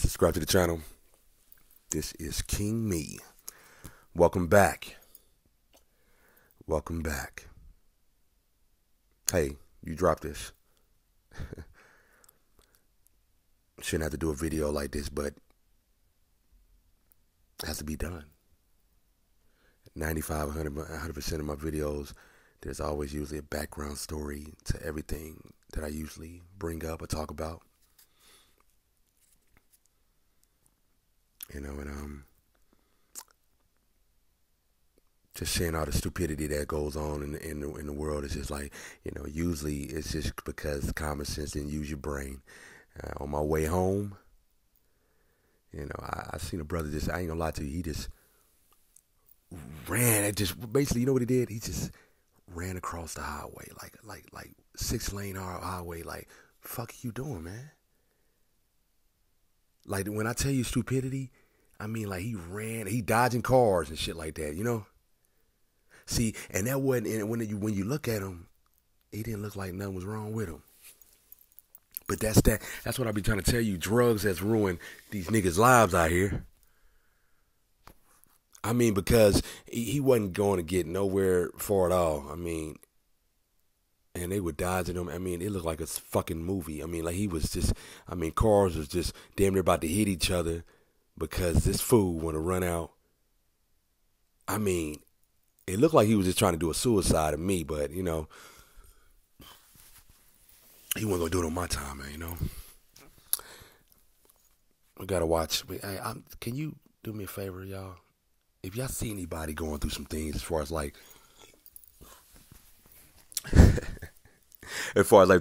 subscribe to the channel. This is King Me. Welcome back. Welcome back. Hey, you dropped this. Shouldn't have to do a video like this, but it has to be done. 95, 100% of my videos, there's always usually a background story to everything that I usually bring up or talk about. And just seeing all the stupidity that goes on in the world is just like, usually it's just because common sense didn't use your brain. On my way home, I seen a brother just, I ain't gonna lie to you, he just ran. It just basically, you know what he did? He just ran across the highway, like 6-lane highway. Like, fuck are you doing, man? Like, when I tell you stupidity, I mean, like, he ran, he dodging cars and shit like that, See, and that wasn't, and when you look at him, he didn't look like nothing was wrong with him. But that's what I be trying to tell you. Drugs has ruined these niggas' lives out here. I mean, because he wasn't going to get nowhere far at all. I mean, and they were dodging him. I mean, it looked like a fucking movie. I mean, like he was just, cars was just damn near about to hit each other because this fool want to run out. I mean, it looked like he was just trying to do a suicide of me, but, he wasn't going to do it on my time, man, We got to watch. Hey, can you do me a favor, y'all? If y'all see anybody going through some things as far as like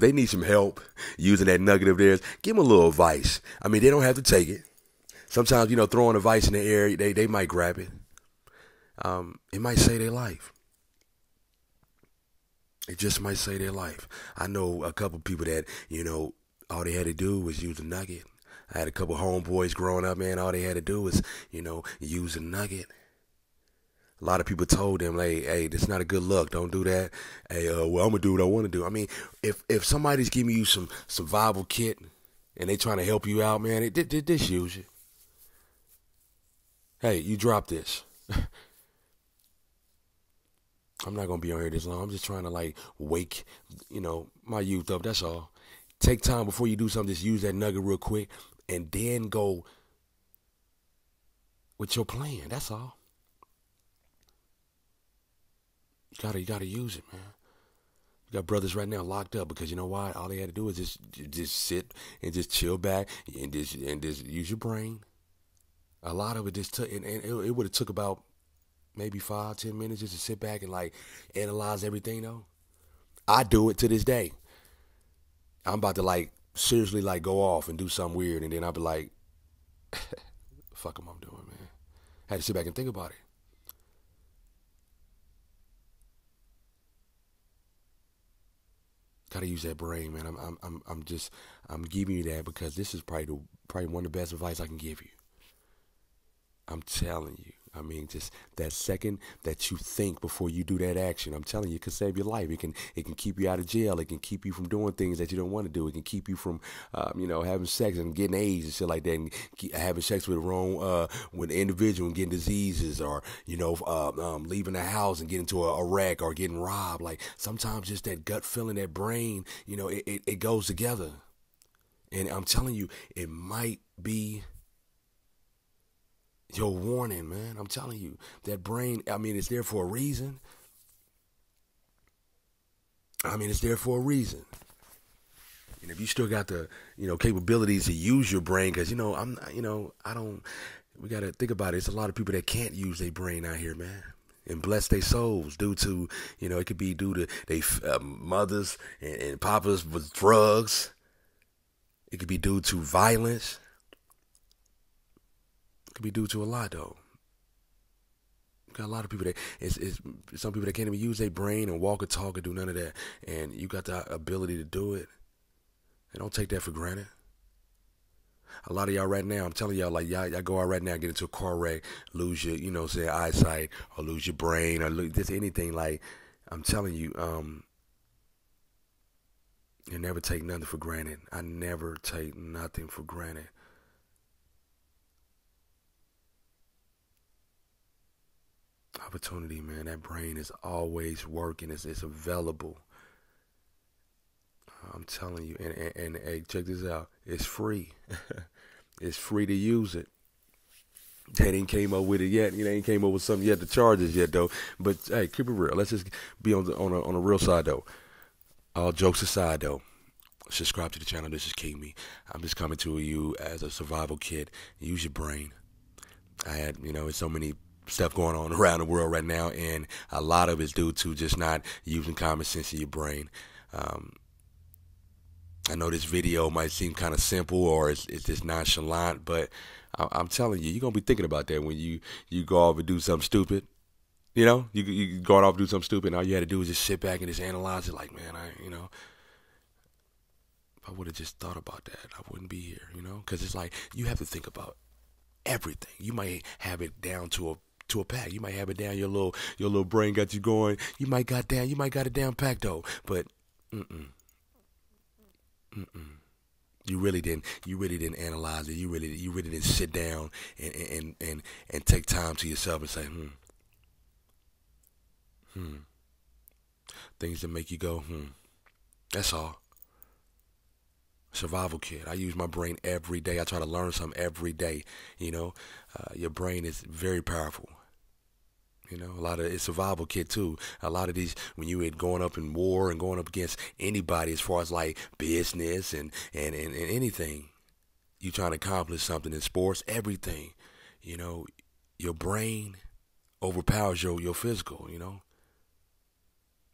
they need some help using that nugget of theirs, give them a little advice. I mean, they don't have to take it. Sometimes, throwing advice in the air, they might grab it. It might save their life. It just might save their life. I know a couple people that, all they had to do was use a nugget. I had a couple homeboys growing up, man. All they had to do was, use a nugget. A lot of people told them, hey, this is not a good look. Don't do that. Hey, I'm going to do what I want to do. I mean, if somebody's giving you some survival kit and they trying to help you out, man, this use it. Hey, you drop this. I'm not going to be on here this long. I'm just trying to, wake, my youth up. That's all. Take time before you do something. Just use that nugget real quick and then go with your plan. That's all. You gotta use it, man. You got brothers right now locked up because you know why? All they had to do is just sit and just chill back and just use your brain. A lot of it just took, and it would have took about maybe 5-10 minutes just to sit back and analyze everything though. I do it to this day. I'm about to seriously go off and do something weird, and then I'll be like, fuck am I doing, man? I had to sit back and think about it. Gotta use that brain, man. I'm giving you that because this is probably one of the best advice I can give you. I'm telling you. Just that second that you think before you do that action, I'm telling you, it can save your life. It can keep you out of jail. It can keep you from doing things that you don't want to do. It can keep you from, having sex and getting AIDS and shit like that, and having sex with the wrong, with an individual and getting diseases, or leaving the house and getting into a wreck or getting robbed. Like sometimes just that gut feeling, that brain, it goes together. And I'm telling you, it might be your warning, man. I'm telling you, that brain, it's there for a reason. It's there for a reason. And if you still got the, capabilities to use your brain, because, we got to think about it. It's a lot of people that can't use their brain out here, man. And bless their souls due to, it could be due to their mothers and papas with drugs. It could be due to violence. Could be due to a lot though. Got a lot of people that it's some people that can't even use their brain and walk or talk or do none of that, and you got the ability to do it. And don't take that for granted. A lot of y'all right now, I'm telling y'all, y'all go out right now, get into a car wreck, lose your, say eyesight, or lose your brain, or lose just anything. I'm telling you, you never take nothing for granted. I never take nothing for granted. Opportunity, man. That brain is always working. It's available. I'm telling you. And hey, check this out. It's free. It's free to use it. They ain't came up with it yet. You know, ain't came up with something yet to charge us yet though. But hey, keep it real. Let's just be on a real side though. All jokes aside though. Subscribe to the channel. This is King Me. I'm just coming to you as a survival kid. Use your brain. I had, it's so many stuff going on around the world right now, and a lot of it's due to just not using common sense in your brain. Um, I know this video might seem kind of simple or it's just nonchalant, but I'm telling you, you're gonna be thinking about that when you go off and do something stupid. You go off and do something stupid, and all you had to do is just sit back and just analyze it. Like, man, if I would have just thought about that, I wouldn't be here. Because it's like you have to think about everything. You might have it down to a pack. You might have it down. Your little brain got you going. You might got it down packed though. But you really didn't. You really didn't analyze it. You really didn't sit down and take time to yourself and say, things that make you go, That's all. Survival kid. I use my brain every day. I try to learn something every day. Your brain is very powerful. A lot of it's survival kid too. A lot of these, when you had going up in war and going up against anybody as far as like business and anything, you trying to accomplish something in sports, everything, your brain overpowers your physical,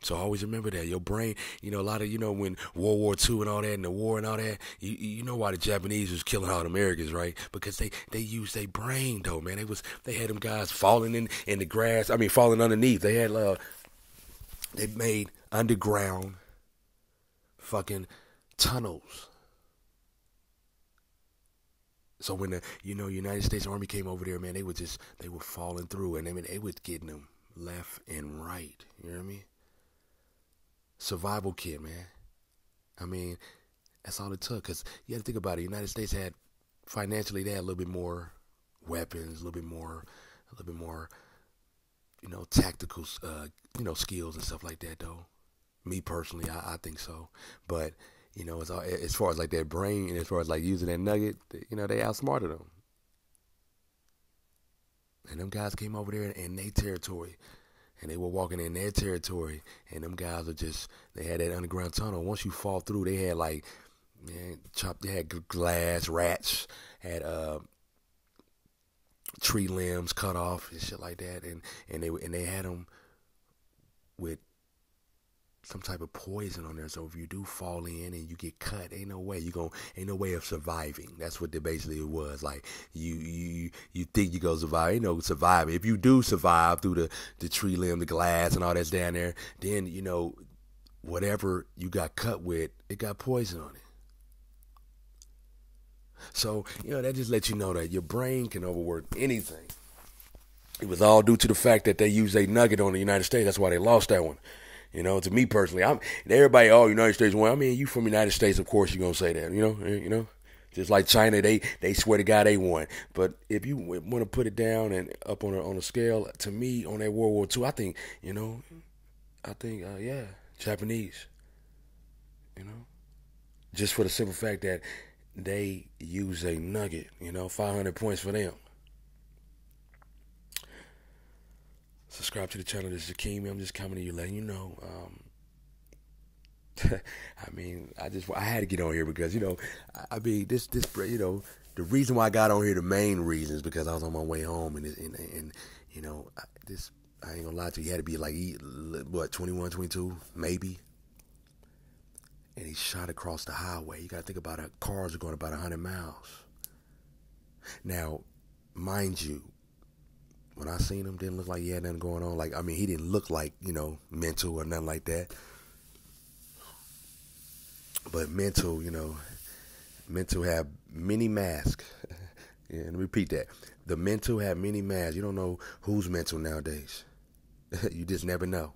So always remember that your brain, a lot of, when World War II and all that, and the war and all that, you know why the Japanese was killing all the Americans, right? Because they used their brain though, man. They had them guys falling in the grass. I mean, falling underneath. They made underground fucking tunnels. So when the United States Army came over there, man, they were falling through, and they was getting them left and right. You know what I mean? Survival kid, man. I mean, that's all it took. Because you have to think about it. The United States had, financially, they had a little bit more weapons, a little bit more, tactical, skills and stuff like that, though. Me personally, I think so. But, as far as like their brain and as far as like using that nugget, they outsmarted them. And them guys came over there in their territory. And they were walking in their territory, and them guys they had that underground tunnel. Once you fall through, they had they had glass, rats, had tree limbs cut off and shit like that, and they had them with some type of poison on there. So if you do fall in and you get cut, ain't no way of surviving. That's what it basically was. Like you think you gonna survive, ain't no surviving. If you do survive through the tree limb, the glass and all that's down there, then whatever you got cut with, it got poison on it. So, that just lets you know that your brain can overwork anything. It was all due to the fact that they used a nugget on the United States. That's why they lost that one. To me personally, everybody, United States won. I mean, you from the United States, of course you're going to say that, Just like China, they swear to God they won. But if you want to put it down and up on a scale, to me, on that World War II, I think, Japanese, Just for the simple fact that they use a nugget, 500 points for them. Subscribe to the channel. This is Akeem. I'm just coming to you, letting you know. I mean, I had to get on here because this the reason why I got on here, the main reason is because I was on my way home, and I ain't gonna lie to you, he had to be like 21, 22, maybe. And he shot across the highway. You gotta think about it. Cars are going about 100 miles. Now, mind you, when I seen him, didn't look like he had nothing going on. Like, I mean, he didn't look like, mental or nothing like that. But mental have many masks. Yeah, and repeat that. The mental have many masks. You don't know who's mental nowadays. You just never know.